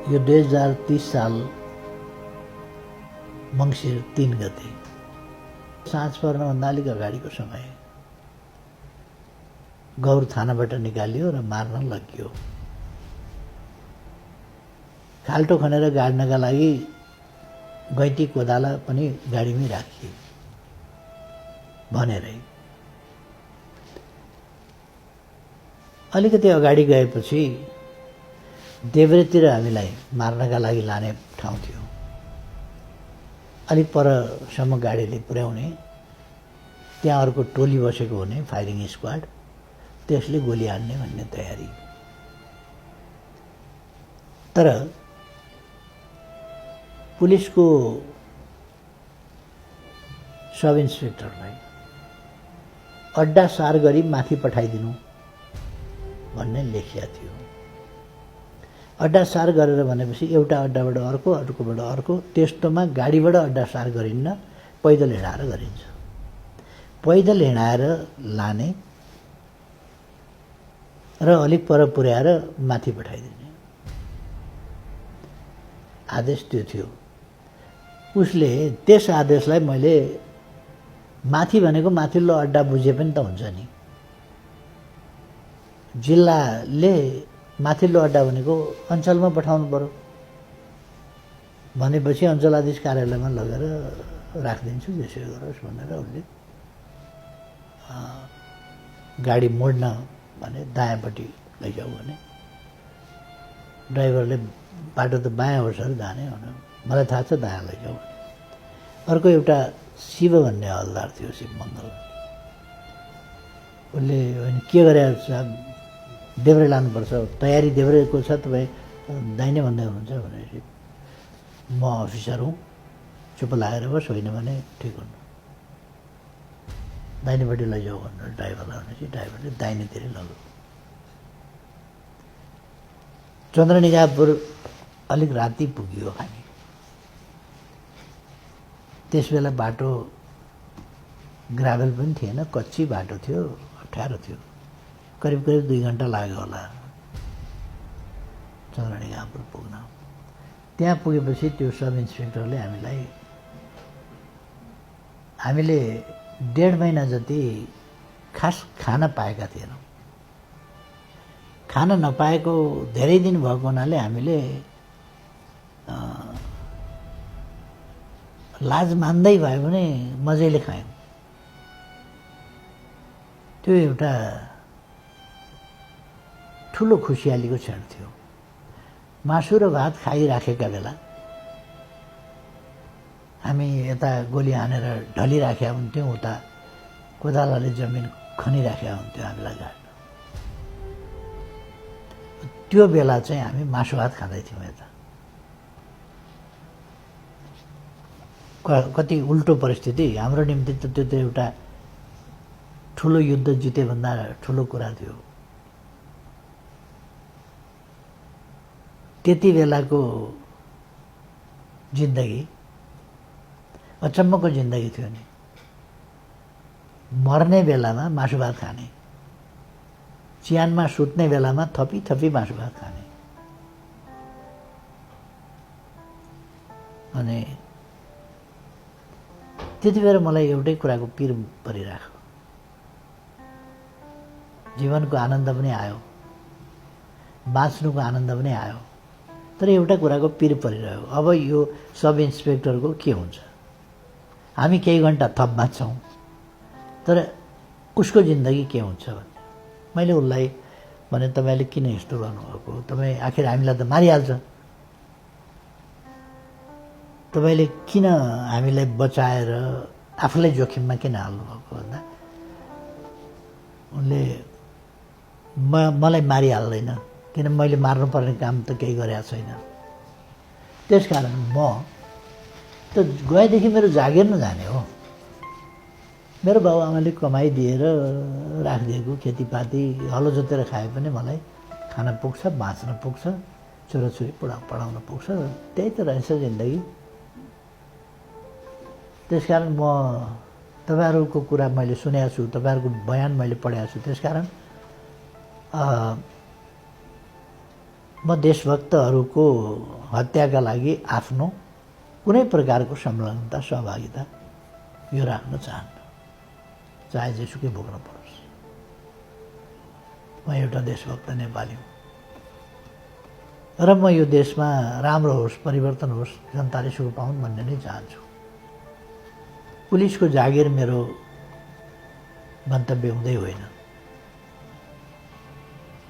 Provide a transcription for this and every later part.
यो 2030 साल मङ्सिर 3 गते साँझ पर्नभन्दा अलिक अगाडिको समय गौर थानाबाट निकालियो र मार्न लगियो। खाल्टो खनेर गाड्नका लागि गैँती कोदाला पनि गाडीमै राखिए भनेरै। अलिकति अगाडि गएपछि देब्रेतिर हामीलाई मार्नका लागि लाने ठाउँ थियो। अलिक परसम्म गाडीले पुर्याउने, त्यहाँ अर्को टोली बसेको हुने फायरिङ स्क्वाड, त्यसले गोली हान्ने भन्ने तयारी। तर पुलिसको सब इन्सपेक्टरलाई अड्डा सार गरी माथि पठाइदिनु भन्ने लेखिया थियो। अड्डा सार गरेर भनेपछि एउटा अड्डाबाट अर्को, अर्कोबाट अर्को, त्यस्तोमा गाडीबाट अड्डा सार गरिन्न, पैदल हिँडाएर गरिन्छ। पैदल हिँडाएर लाने र अलिक पर पुर्याएर माथि पठाइदिने आदेश त्यो थियो। उसले त्यस आदेशलाई मैले माथि भनेको माथिल्लो अड्डा बुझे पनि त हुन्छ नि। जिल्लाले माथिल्लो अड्डा भनेको अञ्चलमा पठाउनु पर्यो भनेपछि अञ्चलाधीश कार्यालयमा लगेर राखिदिन्छु, त्यसै गरोस् भनेर उसले गाडी मोड्न भने दायाँपट्टि लैजाऊ भने ड्राइभरले बाटो त बायाँ हो सर जाने भन्यो। मलाई थाहा छ दायाँ लैजाऊ भने। अर्को एउटा शिव भन्ने हलदार थियो, शिव मङ्गल। उसले के गरे साहब, देब्रे लानुपर्छ, तयारी देब्रेको छ, तपाईँ दाहिने भन्दै हुनुहुन्छ भनेपछि म अफिसर हुँ, चुप लागेर बस, होइन भने ठिक हुनु, दाहिनेपट्टि लैजाऊ भनेर ड्राइभरलाई भनेपछि ड्राइभरले दाहिनेतिरै लग्यो। चन्द्रनिगाहपुर अलिक राति पुग्यो हामी। त्यस बेला बाटो ग्राभेल पनि थिएन, कच्ची बाटो थियो, अप्ठ्यारो थियो। करिब 2 घन्टा लाग्यो होला चन्द्रनिगाहपुर पुग्न। त्यहाँ पुगेपछि त्यो सब इन्सपेक्टरले हामीले 1.5 महिना जति खास खाना पाएका थिएनौँ। खाना नपाएको धेरै दिन भएको हुनाले हामीले लाज मान्दै भयो भने मजैले खायौँ। त्यो एउटा ठुलो खुसियालीको क्षण थियो। मासु र भात खाइराखेका बेला हामी यता गोली हानेर ढलिराखेका हुन्थ्यौँ, उता कोदालाले जमिन खनिराखेका हुन्थ्यो हामीलाई गाड्न। त्यो बेला चाहिँ हामी मासु भात खाँदै थियौँ। यता कति उल्टो परिस्थिति हाम्रो निम्ति त त्यो त एउटा ठुलो युद्ध जिते भन्दा ठुलो कुरा थियो। त्यति बेलाको जिन्दगी अचम्मको जिन्दगी थियो नि। मर्ने बेलामा मासु भात खाने, चिहानमा सुत्ने बेलामा थपी थपी मासु भात खाने। अनि त्यति बेला मलाई एउटै कुराको पिर परिराख्यो। जीवनको आनन्द पनि आयो, बाँच्नुको आनन्द पनि आयो, तर एउटा कुराको पिर परिरह्यो। अब यो सब इन्सपेक्टरको के हुन्छ? हामी केही घन्टा थप बाँच्छौँ, तर उसको जिन्दगी के हुन्छ भन्ने। मैले उसलाई भने, तपाईँले किन यस्तो गर्नुभएको? तपाईँ आखिर हामीलाई त मारिहाल्छ, तपाईँले किन हामीलाई बचाएर आफूलाई जोखिममा किन हाल्नुभएको भन्दा उनले मलाई मारिहाल्दैन, किन मैले मार्नुपर्ने काम त केही गरेको छैन। त्यसकारण म त गएदेखि मेरो जागिर नजाने हो। मेरो बाबुआमाले कमाइदिएर राखिदिएको खेतीपाती हलो जोतेर खाए पनि मलाई खान पुग्छ, बाँच्न पुग्छ, छोराछोरी पढाउन पुग्छ। त्यही त रहेछ जिन्दगी। त्यसकारण म तपाईँहरूको कुरा मैले सुनेको छु, तपाईँहरूको बयान मैले पढेको छु। त्यसकारण म देशभक्तहरूको हत्याका लागि आफ्नो कुनै प्रकारको संलग्नता सहभागिता यो राख्न चाहन्न, चाहे जेसुकै भोग्न परोस्। म एउटा देशभक्त नेपाली हुँ र म यो देशमा राम्रो होस्, परिवर्तन होस्, जनताले सुख पाउन् भन्ने नै चाहन्छु। पुलिसको जागिर मेरो गन्तव्य हुँदै होइन।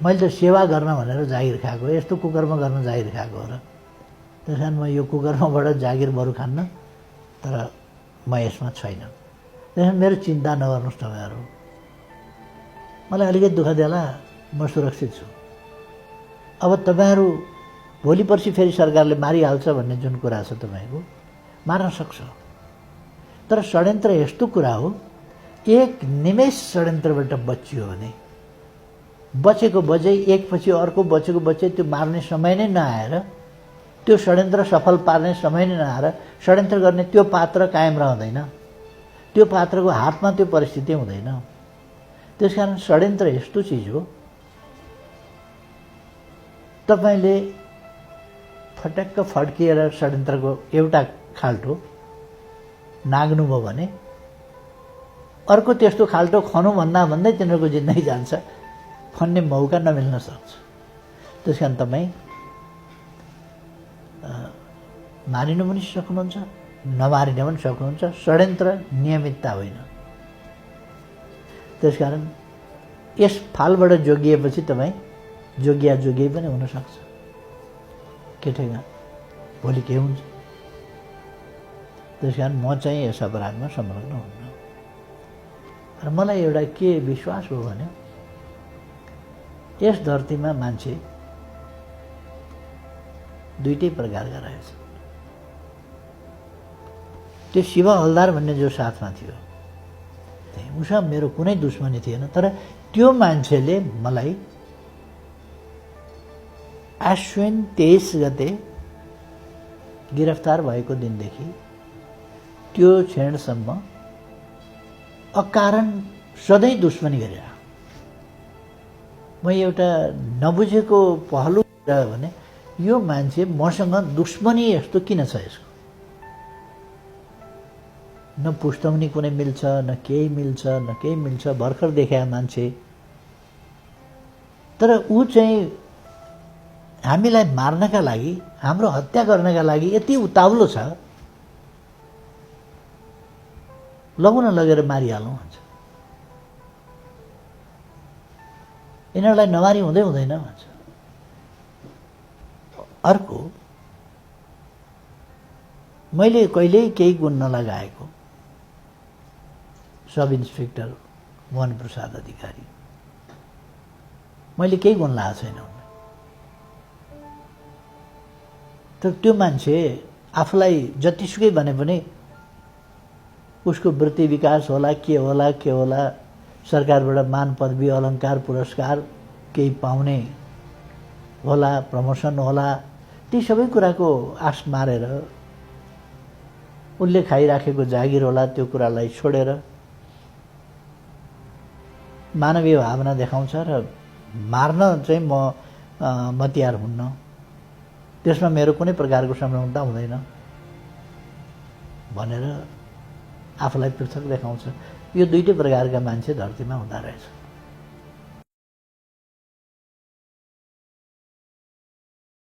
मैले त सेवा गर्न भनेर जागिर खाएको हो, यस्तो कुकर्म गर्न जागिर खाएको हो र। त्यस कारण म यो कुकर्मबाट जागिर बरु खान्न, तर म यसमा छैन। त्यस कारण मेरो चिन्ता नगर्नुहोस् तपाईँहरू। मलाई अलिकति दुःख देला, म सुरक्षित छु। अब तपाईँहरू भोलि पर्सि फेरि सरकारले मारिहाल्छ भन्ने जुन कुरा छ तपाईँको, मार्न सक्छ। तर षड्यन्त्र यस्तो कुरा हो, एक निमेष षड्यन्त्रबाट बचियो भने बचेको बचै, एकपछि अर्को बचेको बचै, त्यो मार्ने समय नै नआएर, त्यो षड्यन्त्र सफल पार्ने समय नै नआएर षड्यन्त्र गर्ने त्यो पात्र कायम रहँदैन, त्यो पात्रको हातमा त्यो परिस्थिति हुँदैन। त्यसकारण षड्यन्त्र यस्तो चिज हो, तपाईँले फटक्क फड्किएर षड्यन्त्रको एउटा खाल्टो नाग्नुभयो भने अर्को त्यस्तो खाल्टो खनौँ भन्दा भन्दै तिनीहरूको जिन्दगी जान्छ, खन्ने मौका नमिल्न सक्छ। त्यस कारण तपाईँ मारिनु पनि सक्नुहुन्छ, नमारिन पनि सक्नुहुन्छ। षड्यन्त्र नियमितता होइन। त्यसकारण यस फालबाट जोगिएपछि तपाईँ जोगिए पनि हुनसक्छ। के ठेगा भोलि के हुन्छ। त्यस कारण म चाहिँ यस अपराधमा संलग्न हुन्न। र मलाई एउटा के विश्वास हो भने यस धरतीमा मान्छे दुईटै प्रकारका रहेछ। त्यो शिव हलदार भन्ने जो साथमा थियो, उसँग मेरो कुनै दुश्मनी थिएन, तर त्यो मान्छेले मलाई आश्विन 23 गते गिरफ्तार भएको दिनदेखि त्यो क्षणसम्म अकारण सधैँ दुश्मनी गरेर, म एउटा नबुझेको पहलु भने यो मान्छे मसँग दुश्मनी यस्तो किन छ, यसको न पुस्तौनी कुनै मिल्छ, न केही मिल्छ, भर्खर देखा मान्छे। तर ऊ चाहिँ हामीलाई मार्नका लागि, हाम्रो हत्या गर्नका लागि यति उताउलो छ, लगुन लगेर मारिहालौँ भन्छ। यिनीहरूलाई नमारी हुँदैन भन्छ। अर्को, मैले कहिल्यै केही गुण नलगाएको सब इन्सपेक्टर मोहन प्रसाद अधिकारी, मैले केही गुण लगाएको छैन। तर त्यो मान्छे आफूलाई जतिसुकै भने पनि उसको वृत्ति विकास होला, के होला, सरकारबाट मान पदवी अलङ्कार पुरस्कार केही पाउने होला, प्रमोसन होला, ती सबै कुराको आश मारेर उसले खाइराखेको जागिर होला, त्यो कुरालाई छोडेर मानवीय भावना देखाउँछ र मार्न चाहिँ म तयार हुन्न। त्यसमा मेरो कुनै प्रकारको संलग्नता हुँदैन भनेर आफूलाई पृथक देखाउँछ। यो दुईटै प्रकारका मान्छे धरतीमा हुँदा रहेछ।